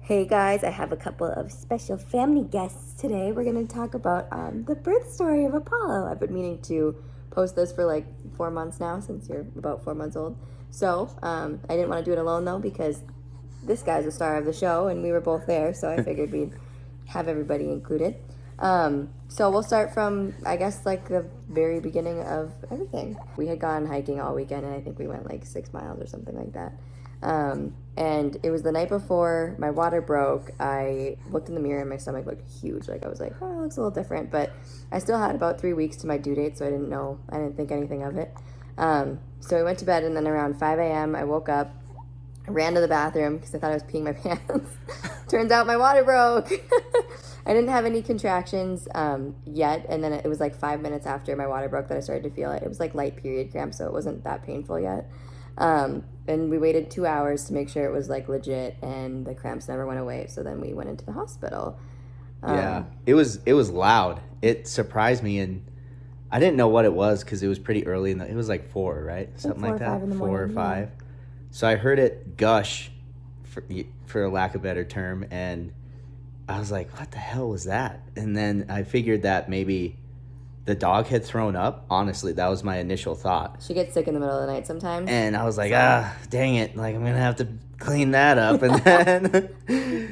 Hey guys, I have a couple of special family guests today. We're going to talk about the birth story of Apollo. I've been meaning to post this for like 4 months now, since you're about 4 months old. So I didn't want to do it alone though, because this guy's a star of the show and we were both there, so I figured we'd have everybody included. So we'll start from, I guess, like the very beginning of everything. We had gone hiking all weekend and I think we went like 6 miles or something like that. And it was the night before my water broke. I looked in the mirror and my stomach looked huge. Like I was like, oh, it looks a little different, but I still had about 3 weeks to my due date, so I didn't think anything of it. So I went to bed, and then around 5 a.m. I woke up, I ran to the bathroom because I thought I was peeing my pants. Turns out my water broke. I didn't have any contractions yet, and then it was like 5 minutes after my water broke that I started to feel it. It was like light period cramps, so it wasn't that painful yet. And we waited 2 hours to make sure it was like legit, and the cramps never went away. So then we went into the hospital. Yeah, it was loud. It surprised me, and I didn't know what it was because it was pretty early it was like 4, right? Something like that. 4 or 5. Yeah. So I heard it gush, for lack of a better term, and I was like, "What the hell was that?" And then I figured that maybe the dog had thrown up. Honestly, that was my initial thought. She gets sick in the middle of the night sometimes. And I was like, dang it. Like, I'm going to have to clean that up. And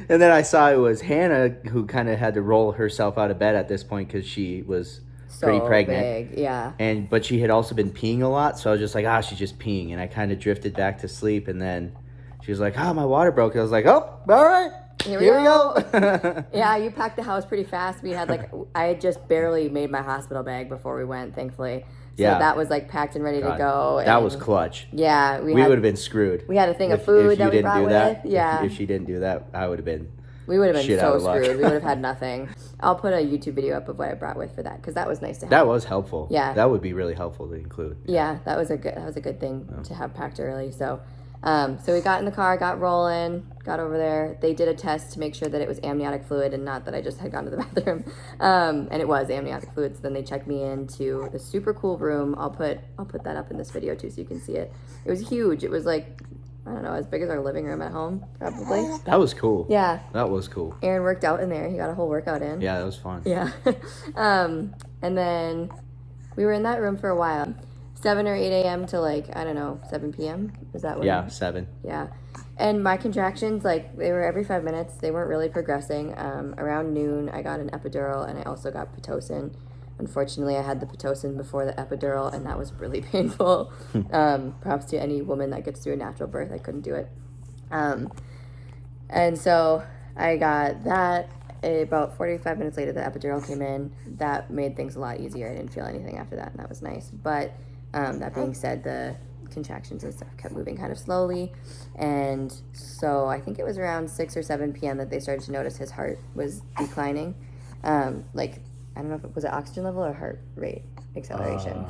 then I saw it was Hannah who kind of had to roll herself out of bed at this point because she was pretty pregnant. Big, yeah. But she had also been peeing a lot. So I was just like, she's just peeing. And I kind of drifted back to sleep. And then she was like, my water broke. And I was like, all right. Here we go. Yeah, you packed the house pretty fast. We had I had just barely made my hospital bag before we went, thankfully. So that was like packed and ready to go. That was clutch. Yeah. We would have been screwed. We had a thing of food that we brought with. Yeah. If she didn't do that, I would have been. We would have been so screwed. We would have had nothing. I'll put a YouTube video up of what I brought with for that, because that was nice to have. That was helpful. Yeah. That would be really helpful to include. Yeah, that was a good thing to have packed early. So we got in the car, got rolling, got over there. They did a test to make sure that it was amniotic fluid and not that I just had gone to the bathroom. And it was amniotic fluid. So then they checked me into the super cool room. I'll put that up in this video too so you can see it. It was huge. It was like, I don't know, as big as our living room at home, probably. That was cool. Yeah. That was cool. Aaron worked out in there. He got a whole workout in. Yeah, that was fun. Yeah. And then we were in that room for a while. 7 or 8 a.m. to 7 p.m. Is that what? Yeah, 7. Yeah. And my contractions, they were every 5 minutes. They weren't really progressing. Around noon, I got an epidural, and I also got Pitocin. Unfortunately, I had the Pitocin before the epidural, and that was really painful. Props to any woman that gets through a natural birth. I couldn't do it. And so I got that. About 45 minutes later, the epidural came in. That made things a lot easier. I didn't feel anything after that, and that was nice. But that being said, the contractions and stuff kept moving kind of slowly. And so I think it was around 6 or 7 p.m. that they started to notice his heart was declining. I don't know if it was oxygen level or heart rate acceleration.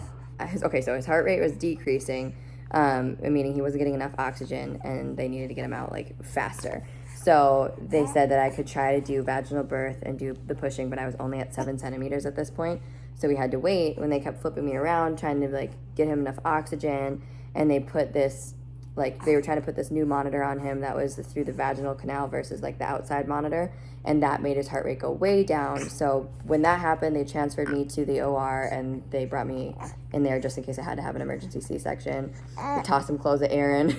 So his heart rate was decreasing, meaning he wasn't getting enough oxygen, and they needed to get him out faster. So they said that I could try to do vaginal birth and do the pushing, but I was only at 7 centimeters at this point. So we had to wait when they kept flipping me around, trying to get him enough oxygen. And they put this, they were trying to put this new monitor on him that was through the vaginal canal versus the outside monitor. And that made his heart rate go way down. So when that happened, they transferred me to the OR, and they brought me in there just in case I had to have an emergency C-section. They tossed some clothes at Aaron.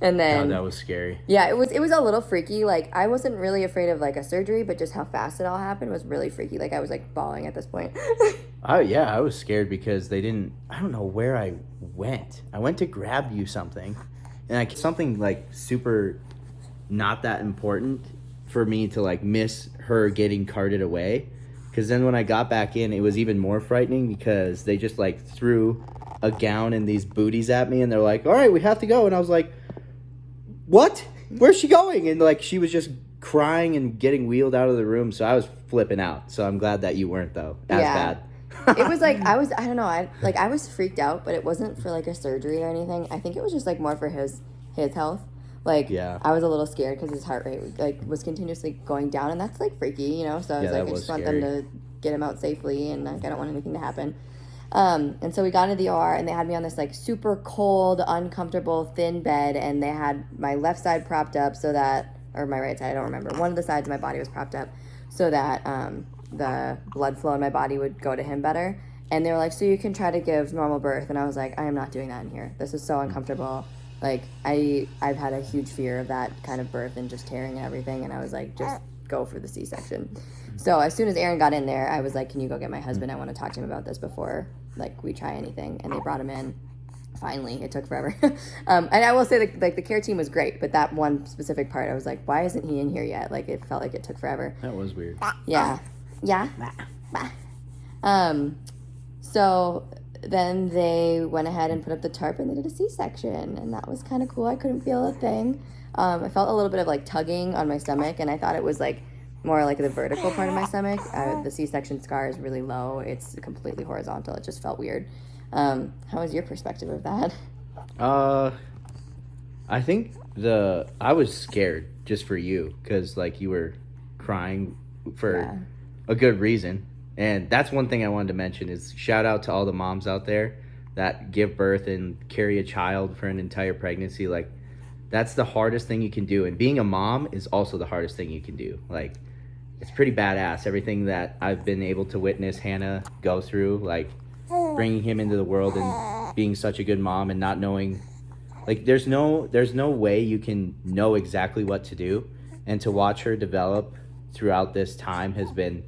And then... God, that was scary. Yeah, it was a little freaky. I wasn't really afraid of a surgery, but just how fast it all happened was really freaky. I was bawling at this point. Oh, yeah, I was scared because I don't know where I went. I went to grab you something, and something super not that important for me to miss her getting carted away, because then when I got back in, it was even more frightening because they just threw a gown and these booties at me, and they're like, all right, we have to go. And I was like, what? Where's she going? And she was just crying and getting wheeled out of the room. So I was flipping out. So I'm glad that you weren't though as bad. It was I don't know, I was freaked out, but it wasn't for a surgery or anything. I think it was just more for his health. I was a little scared because his heart rate was continuously going down, and that's freaky, So I was I just want them to get him out safely, and I don't want anything to happen. And so we got into the OR, and they had me on this super cold, uncomfortable, thin bed, and they had my left side propped up so that or my right side, I don't remember. One of the sides of my body was propped up so that the blood flow in my body would go to him better. And they were like, so you can try to give normal birth. And I was like, I am not doing that in here. This is so uncomfortable. Like, I've had a huge fear of that kind of birth and just tearing and everything. And I was like, just go for the C-section. So as soon as Aaron got in there, I was like, can you go get my husband? I want to talk to him about this before, like, we try anything. And they brought him in. Finally, it took forever. And I will say, the care team was great. But that one specific part, I was like, why isn't he in here yet? Like, it felt like it took forever. That was weird. Yeah. Yeah? So then they went ahead and put up the tarp and they did a C-section, and that was kind of cool. I couldn't feel a thing. I felt a little bit of like tugging on my stomach, and I thought it was like more like the vertical part of my stomach. The C-section scar is really low. It's completely horizontal. It just felt weird. How was your perspective of that? I think I was scared just for you because like you were crying for a good reason. And that's one thing I wanted to mention is shout out to all the moms out there that give birth and carry a child for an entire pregnancy. Like, that's the hardest thing you can do. And being a mom is also the hardest thing you can do. Like, it's pretty badass. Everything that I've been able to witness Hannah go through, like bringing him into the world and being such a good mom and not knowing, like, there's no way you can know exactly what to do. And to watch her develop throughout this time has been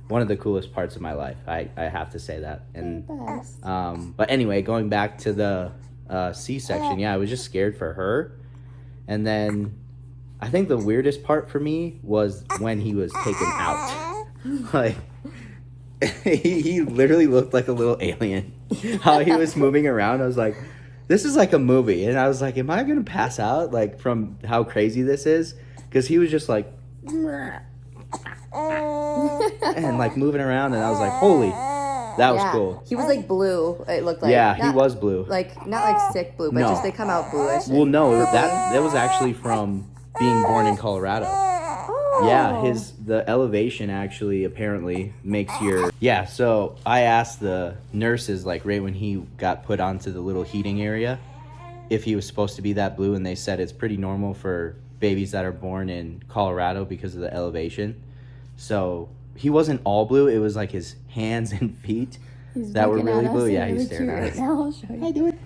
one of the coolest parts of my life. I have to say that. And but anyway, going back to the C-section, I was just scared for her. And then I think the weirdest part for me was when he was taken out. Like, he literally looked like a little alien. How he was moving around, I was like, this is like a movie. And I was like, am I gonna pass out, like, from how crazy this is? Because he was just like and like moving around, and I was like, holy, that was cool. He was like blue, it looked like. Yeah, he was blue. Like, not like sick blue, but just they come out bluish. Well, no, that was actually from being born in Colorado. Oh. Yeah, the elevation actually apparently makes your... Yeah, so I asked the nurses, like, right when he got put onto the little heating area, if he was supposed to be that blue, and they said it's pretty normal for babies that are born in Colorado because of the elevation. So he wasn't all blue. It was like his hands and feet that were really blue. Yeah, he's staring at us. Now I'll show you. Hi, dude.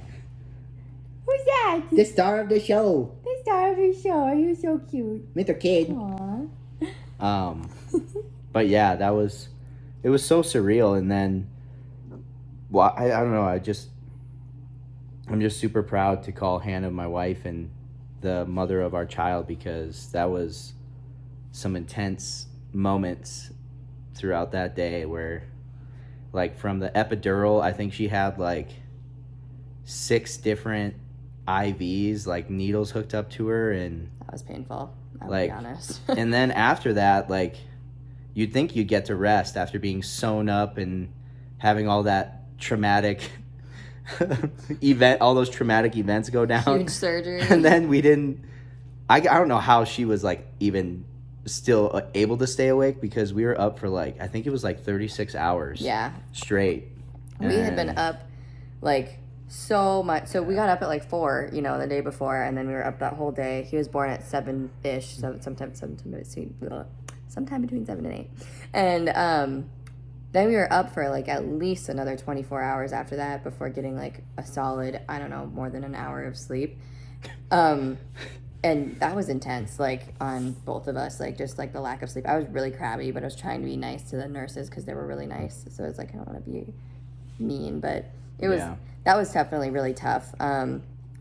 Who's that? The star of the show. The star of your show. You're so cute. Mr. Kid. Aww. But yeah, it was so surreal. And then, well, I don't know. I'm just super proud to call Hannah my wife and the mother of our child, because that was some intense moments throughout that day where, like, from the epidural, I think she had like 6 different IVs, like needles hooked up to her, and That was painful, I'll like, be honest. and then after that, like, you'd think you'd get to rest after being sewn up and having all that traumatic all those traumatic events go down. Huge surgery. And then we didn't, I don't know how she was like even still able to stay awake, because we were up for like, I think it was like 36 hours straight. We had been up like so much. So we got up at like 4, the day before, and then we were up that whole day. He was born at 7-ish, so sometime between 7 and 8. And then we were up for like at least another 24 hours after that before getting like a solid, I don't know, more than an hour of sleep. And that was intense, like, on both of us, like, just like the lack of sleep. I was really crabby, but I was trying to be nice to the nurses because they were really nice. So it's like, I don't want to be mean, but that was definitely really tough,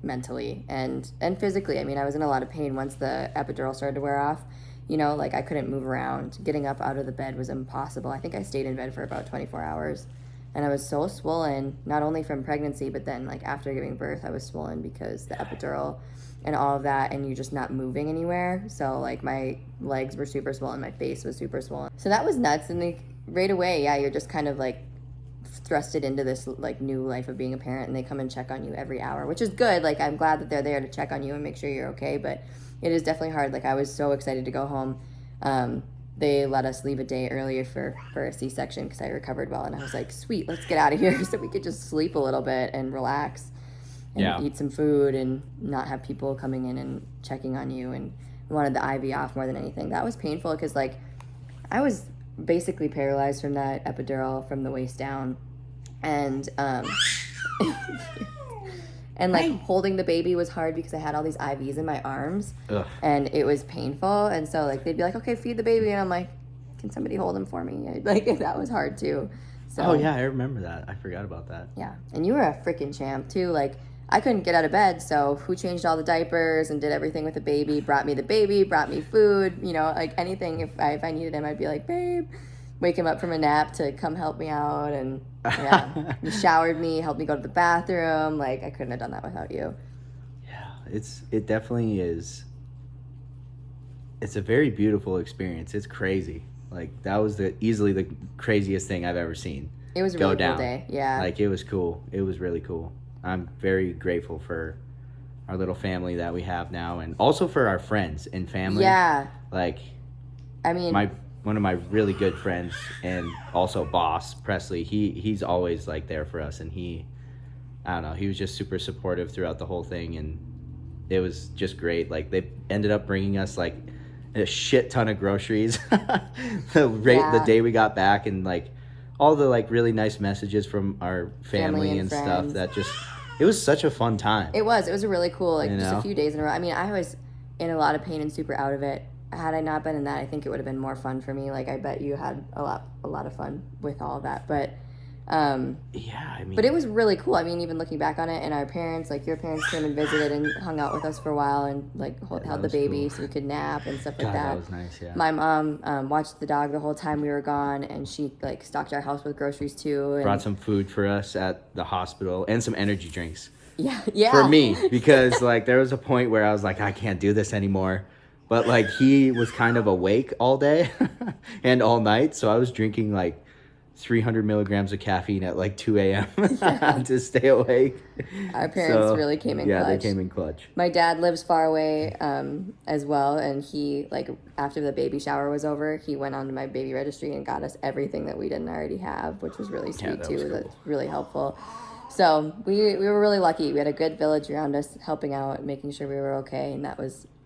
mentally and physically. I mean, I was in a lot of pain once the epidural started to wear off. Like, I couldn't move around. Getting up out of the bed was impossible. I think I stayed in bed for about 24 hours. And I was so swollen, not only from pregnancy, but then, like, after giving birth, I was swollen because the epidural and all of that, and you're just not moving anywhere. So, like, my legs were super swollen, my face was super swollen. So that was nuts. And, like, right away, you're just kind of, like, thrusted into this, like, new life of being a parent, and they come and check on you every hour, which is good. Like, I'm glad that they're there to check on you and make sure you're okay, but it is definitely hard. Like, I was so excited to go home. They let us leave a day earlier for a C-section because I recovered well, and I was like, sweet, let's get out of here so we could just sleep a little bit and relax and eat some food and not have people coming in and checking on you. And wanted the IV off more than anything. That was painful because, like, I was basically paralyzed from that epidural from the waist down. And, and, like, holding the baby was hard because I had all these IVs in my arms. Ugh. And it was painful. And so, like, they'd be like, okay, feed the baby. And I'm like, can somebody hold him for me? Like, that was hard, too. So, oh, yeah, I remember that. I forgot about that. yeah. And you were a freaking champ, too. Like, I couldn't get out of bed, so who changed all the diapers and did everything with the baby, brought me the baby, brought me food, you know, like anything. If I needed him, I'd be like, babe, wake him up from a nap to come help me out. And, yeah, you showered me, helped me go to the bathroom. Like, I couldn't have done that without you. Yeah, it definitely is. It's a very beautiful experience. It's crazy. Like, that was easily the craziest thing I've ever seen. It was a really cool day, yeah. Like, it was cool. It was really cool. I'm very grateful for our little family that we have now, and also for our friends and family. Yeah. Like, I mean, one of my really good friends and also boss, Presley, he's always, like, there for us, and I don't know, he was just super supportive throughout the whole thing, and it was just great. Like, they ended up bringing us, like, a shit ton of groceries the day we got back, and, like, all the, like, really nice messages from our family and stuff that just, it was such a fun time. It was a really cool, like, you just know? a few days in a row. I mean, I was in a lot of pain and super out of it. Had I not been in that, I think it would have been more fun for me. Like, I bet you had a lot of fun with all of that. But, yeah, I mean, but it was really cool. I mean, even looking back on it, and our parents, like, your parents came and visited and hung out with us for a while and, like, held the baby so we could nap and stuff like that. that was nice, yeah. My mom watched the dog the whole time we were gone, and she, like, stocked our house with groceries too. And brought some food for us at the hospital and some energy drinks. Yeah. For me, because, like, there was a point where I was like, I can't do this anymore. But, like, he was kind of awake all day and all night, so I was drinking, like, 300 milligrams of caffeine at, like, 2 a.m. to stay awake. Our parents really came in clutch. Yeah, they came in clutch. My dad lives far away as well, and he, like, after the baby shower was over, he went onto my baby registry and got us everything that we didn't already have, which was really sweet, too. Cool. That's really helpful. So we were really lucky. We had a good village around us helping out, making sure we were okay, and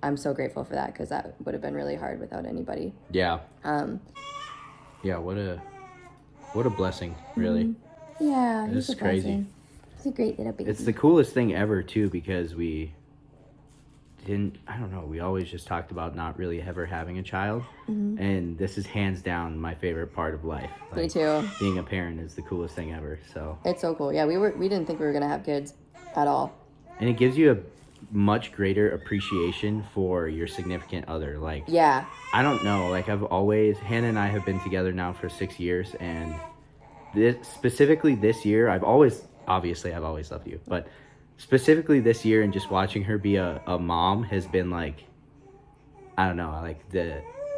I'm so grateful for that, because that would have been really hard without anybody. Yeah. Yeah, what a blessing, really. Yeah, it's crazy. It's a great little baby. It's the coolest thing ever, too, because we always just talked about not really ever having a child. Mm-hmm. And this is hands down my favorite part of life. Like, me too. Being a parent is the coolest thing ever, so. It's so cool. Yeah, we didn't think we were going to have kids at all. And it gives you a much greater appreciation for your significant other. Like, yeah, I don't know, like, Hannah and I have been together now for 6 years, and specifically this year, I've always loved you, but specifically this year, and just watching her be a mom has been, like, I don't know,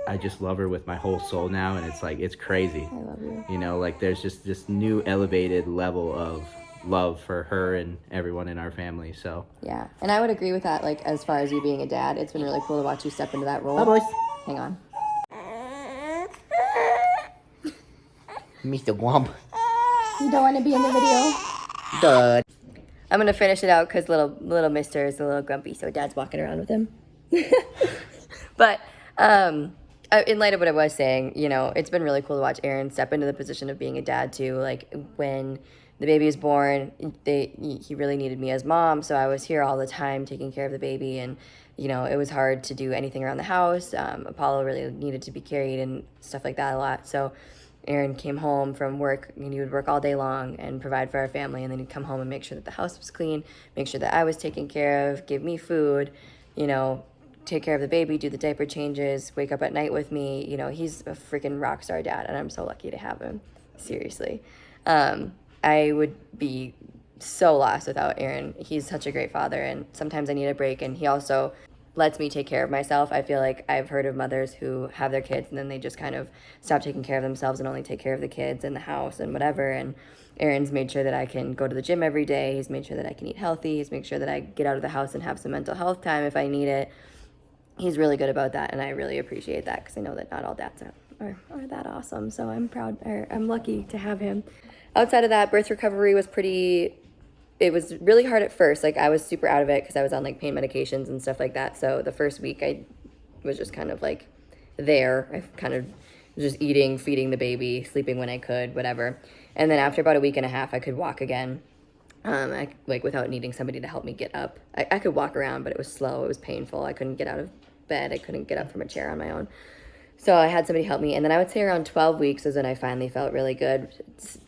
I just love her with my whole soul now, and it's like, it's crazy. I love you. You know, like, there's just this new elevated level of love for her and everyone in our family, so. Yeah, and I would agree with that, like, as far as you being a dad, it's been really cool to watch you step into that role. Hi, boys. Hang on. Mr. Womp. You don't want to be in the video? Duh. I'm going to finish it out because little mister is a little grumpy, so Dad's walking around with him. But in light of what I was saying, you know, it's been really cool to watch Aaron step into the position of being a dad, too. Like, when the baby was born, he really needed me as mom, so I was here all the time taking care of the baby, and, you know, it was hard to do anything around the house. Apollo really needed to be carried and stuff like that a lot, so Aaron came home from work, and he would work all day long and provide for our family, and then he'd come home and make sure that the house was clean, make sure that I was taken care of, give me food, you know, take care of the baby, do the diaper changes, wake up at night with me. You know, he's a freaking rock star dad, and I'm so lucky to have him. Seriously. I would be so lost without Aaron. He's such a great father, and sometimes I need a break, and he also lets me take care of myself. I feel like I've heard of mothers who have their kids and then they just kind of stop taking care of themselves and only take care of the kids and the house and whatever. And Aaron's made sure that I can go to the gym every day. He's made sure that I can eat healthy. He's made sure that I get out of the house and have some mental health time if I need it. He's really good about that, and I really appreciate that, because I know that not all dads are that awesome. So I'm lucky to have him. Outside of that, birth recovery was it was really hard at first. Like, I was super out of it because I was on, like, pain medications and stuff like that. So the first week was just kind of like there. I kind of was just eating, feeding the baby, sleeping when I could, whatever. And then after about a week and a half, I could walk again. Like without needing somebody to help me get up. I could walk around, but it was slow. It was painful. I couldn't get out of bed. I couldn't get up from a chair on my own. So I had somebody help me. And then I would say around 12 weeks is when I finally felt really good.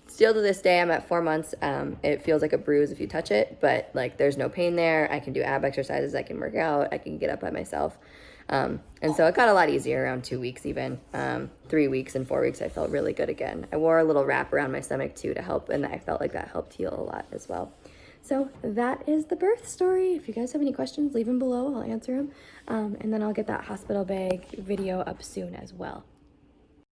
Still to this day, I'm at 4 months. It feels like a bruise if you touch it, but like there's no pain there. I can do ab exercises. I can work out. I can get up by myself. And so it got a lot easier around 2 weeks even. 3 weeks and 4 weeks, I felt really good again. I wore a little wrap around my stomach too to help, and I felt like that helped heal a lot as well. So that is the birth story. If you guys have any questions, leave them below. I'll answer them. And then I'll get that hospital bag video up soon as well.